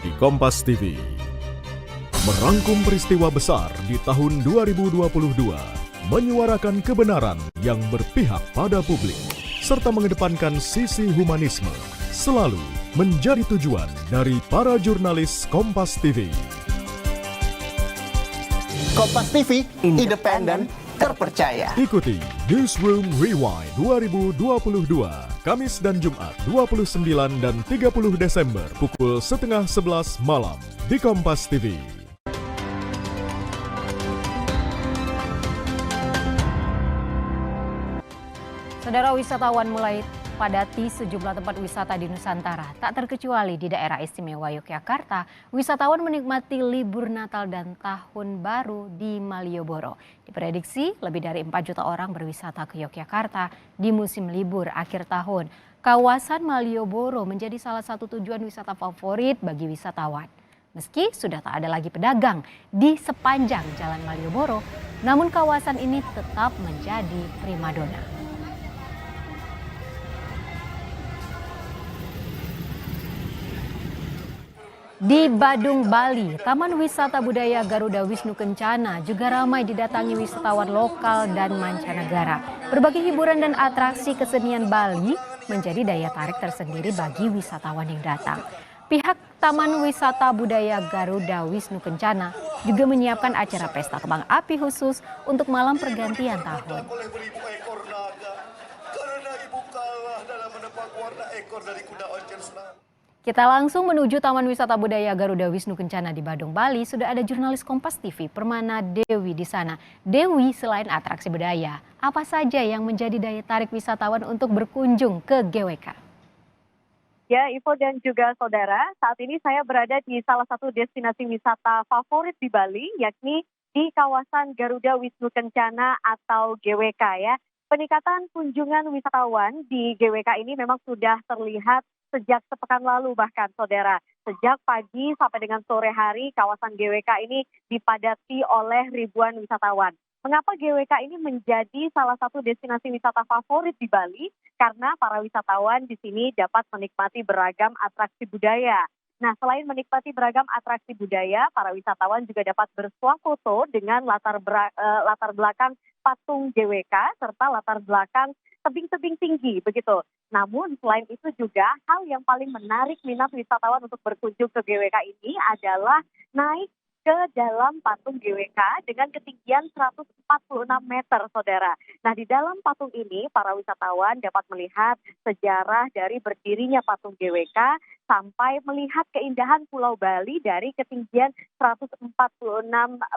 di Kompas TV. Merangkum peristiwa besar di tahun 2022, menyuarakan kebenaran yang berpihak pada publik, serta mengedepankan sisi humanisme, selalu menjadi tujuan dari para jurnalis Kompas TV. Kompas TV, independen, terpercaya. Ikuti Newsroom Rewind 2022. Kamis dan Jumat 29 dan 30 Desember pukul 10:30 malam di Kompas TV. Saudara, wisatawan mulai padati sejumlah tempat wisata di Nusantara. Tak terkecuali di daerah istimewa Yogyakarta, wisatawan menikmati libur Natal dan Tahun Baru di Malioboro. Diprediksi lebih dari 4 juta orang berwisata ke Yogyakarta di musim libur akhir tahun. Kawasan Malioboro menjadi salah satu tujuan wisata favorit bagi wisatawan. Meski sudah tak ada lagi pedagang di sepanjang Jalan Malioboro, namun kawasan ini tetap menjadi primadona. Di Badung, Bali, Taman Wisata Budaya Garuda Wisnu Kencana juga ramai didatangi wisatawan lokal dan mancanegara. Berbagai hiburan dan atraksi kesenian Bali menjadi daya tarik tersendiri bagi wisatawan yang datang. Pihak Taman Wisata Budaya Garuda Wisnu Kencana juga menyiapkan acara pesta kembang api khusus untuk malam pergantian tahun. Kita langsung menuju Taman Wisata Budaya Garuda Wisnu Kencana di Badung, Bali. Sudah ada jurnalis Kompas TV Permana Dewi di sana. Dewi, selain atraksi budaya, apa saja yang menjadi daya tarik wisatawan untuk berkunjung ke GWK? Ya, Ivo dan juga saudara, saat ini saya berada di salah satu destinasi wisata favorit di Bali, yakni di kawasan Garuda Wisnu Kencana atau GWK ya. Peningkatan kunjungan wisatawan di GWK ini memang sudah terlihat sejak sepekan lalu bahkan saudara. Sejak pagi sampai dengan sore hari kawasan GWK ini dipadati oleh ribuan wisatawan. Mengapa GWK ini menjadi salah satu destinasi wisata favorit di Bali? Karena para wisatawan di sini dapat menikmati beragam atraksi budaya. Nah, selain menikmati beragam atraksi budaya, para wisatawan juga dapat bersuah foto dengan latar belakang patung GWK serta latar belakang tebing-tebing tinggi begitu. Namun selain itu juga hal yang paling menarik minat wisatawan untuk berkunjung ke GWK ini adalah naik ke dalam patung GWK dengan ketinggian 146 meter, saudara. Nah, di dalam patung ini para wisatawan dapat melihat sejarah dari berdirinya patung GWK sampai melihat keindahan Pulau Bali dari ketinggian 146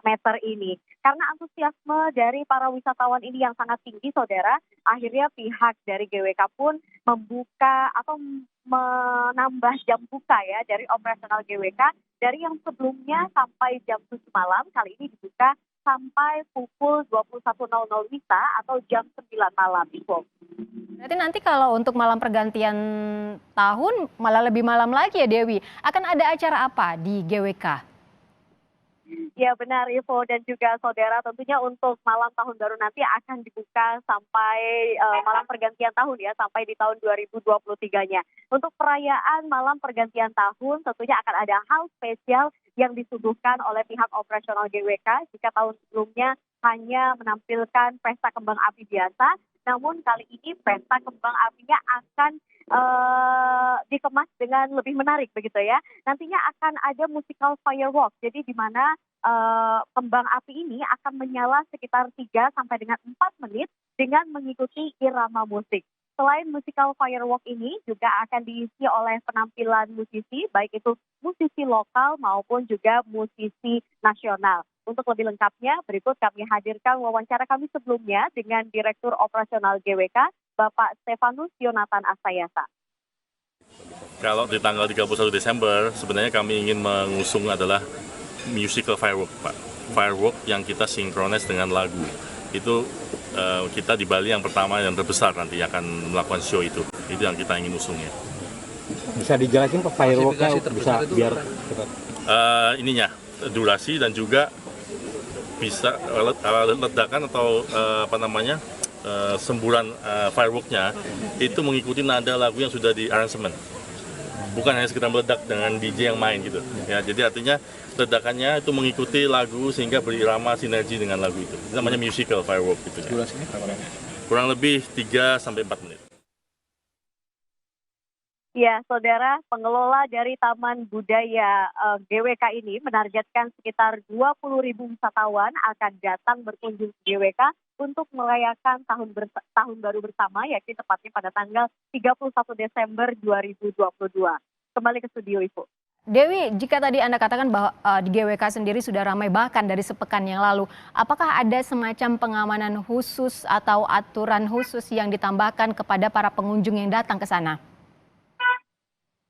meter ini. Karena antusiasme dari para wisatawan ini yang sangat tinggi, saudara, akhirnya pihak dari GWK pun membuka atau menambah jam buka ya dari operasional GWK dari yang sebelumnya sampai jam 7 malam, kali ini dibuka sampai pukul 21.00 WITA atau jam 9 malam. Berarti nanti kalau untuk malam pergantian tahun malah lebih malam lagi ya Dewi. Akan ada acara apa di GWK? Ya benar Ivo dan juga saudara, tentunya untuk malam tahun baru nanti akan dibuka sampai malam pergantian tahun ya, sampai di tahun 2023-nya. Untuk perayaan malam pergantian tahun tentunya akan ada hal spesial yang disuguhkan oleh pihak operasional GWK. Jika tahun sebelumnya hanya menampilkan pesta kembang api biasa, namun kali ini pesta kembang apinya akan dikemas dengan lebih menarik begitu ya. Nantinya akan ada musical firework, jadi di mana kembang api ini akan menyala sekitar 3 sampai dengan 4 menit dengan mengikuti irama musik. Selain musical firework ini juga akan diisi oleh penampilan musisi, baik itu musisi lokal maupun juga musisi nasional. Untuk lebih lengkapnya, berikut kami hadirkan wawancara kami sebelumnya dengan Direktur Operasional GWK, Bapak Stefanus Yonatan Astayasa. Kalau di tanggal 31 Desember, sebenarnya kami ingin mengusung adalah musical firework, Pak. Firework yang kita sinkronis dengan lagu. Itu kita di Bali yang pertama yang terbesar nanti akan melakukan show itu. Itu yang kita ingin usungnya. Bisa dijelasin Pak fireworknya bisa biar ininya durasi dan juga bisa ledakan atau semburan fireworknya itu mengikuti nada lagu yang sudah di aransemen. bukan hanya sekedar meledak dengan DJ yang main gitu. Ya, jadi artinya ledakannya itu mengikuti lagu sehingga berirama sinergi dengan lagu itu. Itu namanya musical firework gitu ya. Durasinya berapa lama? Kurang lebih 3 sampai 4 menit. Ya, saudara, pengelola dari Taman Budaya GWK ini menargetkan sekitar 20.000 wisatawan akan datang berkunjung ke GWK untuk merayakan tahun baru bersama, yakni tepatnya pada tanggal 31 Desember 2022. Kembali ke studio, Ibu. Dewi, jika tadi Anda katakan bahwa di GWK sendiri sudah ramai bahkan dari sepekan yang lalu, apakah ada semacam pengamanan khusus atau aturan khusus yang ditambahkan kepada para pengunjung yang datang ke sana?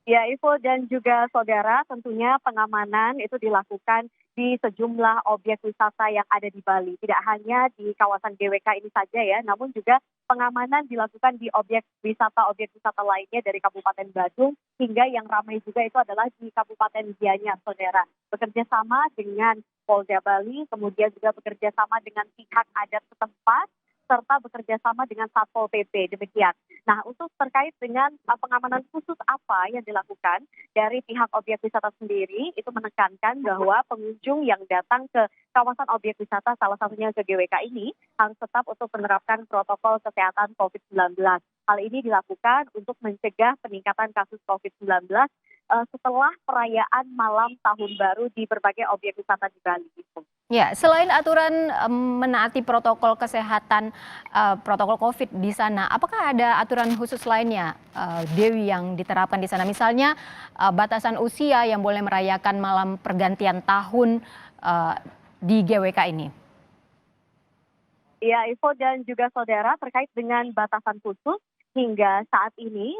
Ya, Ivo dan juga saudara, tentunya pengamanan itu dilakukan di sejumlah objek wisata yang ada di Bali. Tidak hanya di kawasan GWK ini saja ya, namun juga pengamanan dilakukan di objek wisata lainnya dari Kabupaten Badung, hingga yang ramai juga itu adalah di Kabupaten Gianyar, saudara. Bekerja sama dengan Polda Bali, kemudian juga bekerja sama dengan pihak adat setempat, serta bekerja sama dengan Satpol PP, demikian. Nah, untuk terkait dengan pengamanan khusus apa yang dilakukan dari pihak objek wisata sendiri, itu menekankan bahwa pengunjung yang datang ke kawasan objek wisata, salah satunya ke GWK ini, harus tetap untuk menerapkan protokol kesehatan COVID-19. Hal ini dilakukan untuk mencegah peningkatan kasus COVID-19 setelah perayaan malam tahun baru di berbagai objek wisata di Bali. Ya, selain aturan menaati protokol kesehatan, protokol COVID di sana, apakah ada aturan khusus lainnya, Dewi, yang diterapkan di sana? Misalnya batasan usia yang boleh merayakan malam pergantian tahun di GWK ini. Ya, Ivo dan juga saudara, terkait dengan batasan khusus, hingga saat ini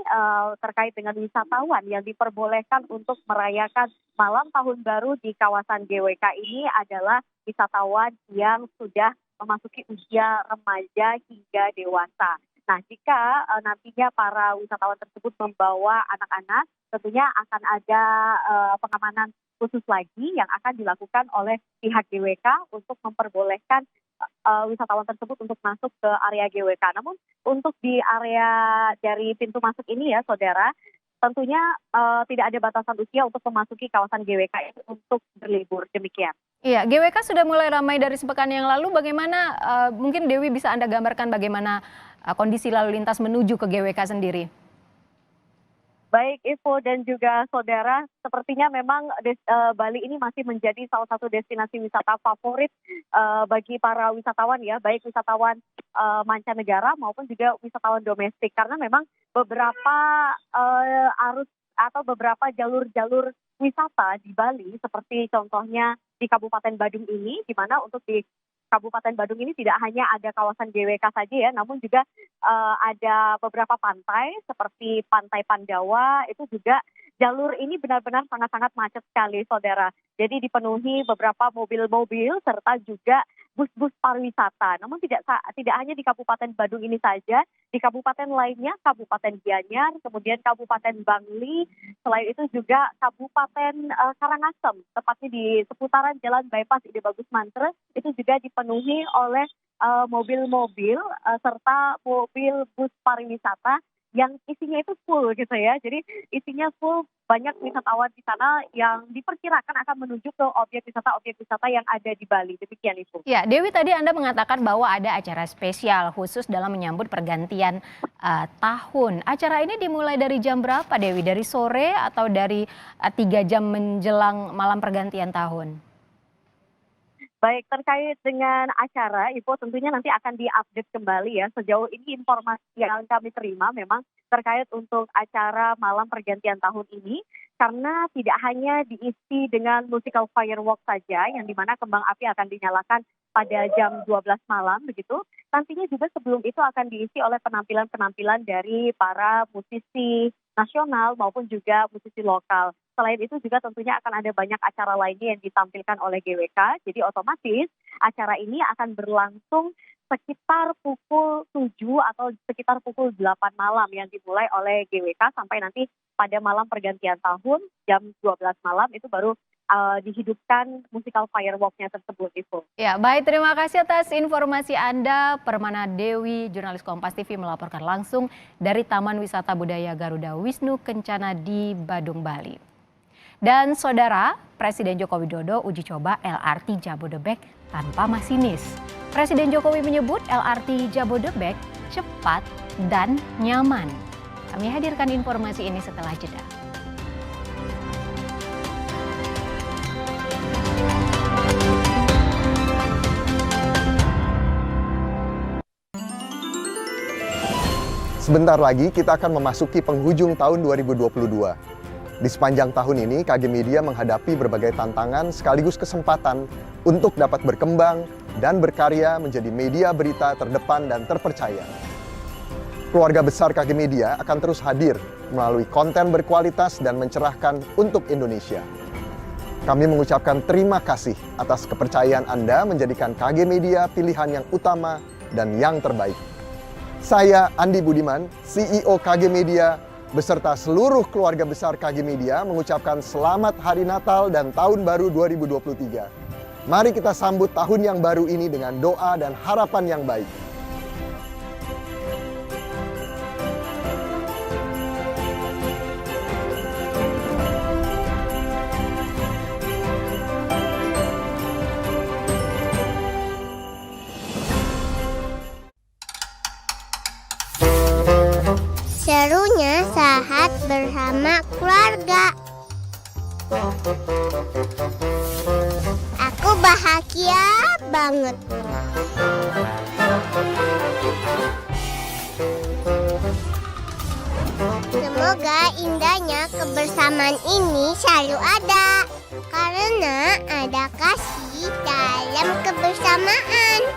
terkait dengan wisatawan yang diperbolehkan untuk merayakan malam tahun baru di kawasan GWK ini adalah wisatawan yang sudah memasuki usia remaja hingga dewasa. Nah, jika nantinya para wisatawan tersebut membawa anak-anak, tentunya akan ada pengamanan khusus lagi yang akan dilakukan oleh pihak GWK untuk memperbolehkan wisatawan tersebut untuk masuk ke area GWK. Namun untuk di area dari pintu masuk ini ya, saudara, tentunya tidak ada batasan usia untuk memasuki kawasan GWK ini untuk berlibur, demikian. Iya, GWK sudah mulai ramai dari sepekan yang lalu. Bagaimana, mungkin Dewi bisa Anda gambarkan bagaimana kondisi lalu lintas menuju ke GWK sendiri? Baik, Ivo dan juga saudara, sepertinya memang Bali ini masih menjadi salah satu destinasi wisata favorit bagi para wisatawan ya, baik wisatawan mancanegara maupun juga wisatawan domestik. Karena memang beberapa arus atau beberapa jalur-jalur wisata di Bali, seperti contohnya di Kabupaten Badung ini, di mana untuk di Kabupaten Badung ini tidak hanya ada kawasan GWK saja ya, namun juga ada beberapa pantai seperti Pantai Pandawa, itu juga jalur ini benar-benar sangat-sangat macet sekali, saudara. Jadi dipenuhi beberapa mobil-mobil serta juga bus-bus pariwisata. Namun tidak hanya di Kabupaten Badung ini saja, di kabupaten lainnya, Kabupaten Gianyar, kemudian Kabupaten Bangli, selain itu juga Kabupaten Karangasem, tepatnya di seputaran Jalan Bypass Ide Bagus Mantre, itu juga dipenuhi oleh mobil-mobil serta mobil bus pariwisata yang isinya itu full gitu ya. Jadi isinya full, banyak wisatawan di sana yang diperkirakan akan menuju ke objek wisata yang ada di Bali. Demikian itu. Ya, Dewi, tadi Anda mengatakan bahwa ada acara spesial khusus dalam menyambut pergantian tahun. Acara ini dimulai dari jam berapa, Dewi? Dari sore atau dari 3 jam menjelang malam pergantian tahun? Baik, terkait dengan acara, Ivo tentunya nanti akan diupdate kembali ya. Sejauh ini informasi yang kami terima memang terkait untuk acara malam pergantian tahun ini, karena tidak hanya diisi dengan musical fireworks saja, yang dimana kembang api akan dinyalakan pada jam 12 malam begitu. Nantinya juga sebelum itu akan diisi oleh penampilan-penampilan dari para musisi nasional maupun juga musisi lokal. Selain itu juga tentunya akan ada banyak acara lainnya yang ditampilkan oleh GWK. Jadi otomatis acara ini akan berlangsung sekitar pukul 7 atau sekitar pukul 8 malam yang dimulai oleh GWK sampai nanti pada malam pergantian tahun jam 12 malam itu baru dihidupkan musikal firework-nya tersebut, Ivo. Ya, baik, terima kasih atas informasi Anda. Permana Dewi, jurnalis Kompas TV melaporkan langsung dari Taman Wisata Budaya Garuda Wisnu Kencana di Badung, Bali. Dan saudara, Presiden Joko Widodo uji coba LRT Jabodebek tanpa masinis. Presiden Jokowi menyebut LRT Jabodebek cepat dan nyaman. Kami hadirkan informasi ini setelah jeda. Sebentar lagi kita akan memasuki penghujung tahun 2022. Di sepanjang tahun ini, KG Media menghadapi berbagai tantangan sekaligus kesempatan untuk dapat berkembang dan berkarya menjadi media berita terdepan dan terpercaya. Keluarga besar KG Media akan terus hadir melalui konten berkualitas dan mencerahkan untuk Indonesia. Kami mengucapkan terima kasih atas kepercayaan Anda menjadikan KG Media pilihan yang utama dan yang terbaik. Saya Andi Budiman, CEO KG Media, beserta seluruh keluarga besar KG Media mengucapkan selamat Hari Natal dan Tahun Baru 2023. Mari kita sambut tahun yang baru ini dengan doa dan harapan yang baik. Serunya saat bersama keluarga. Aku bahagia banget. Semoga indahnya kebersamaan ini selalu ada. Karena ada kasih dalam kebersamaan.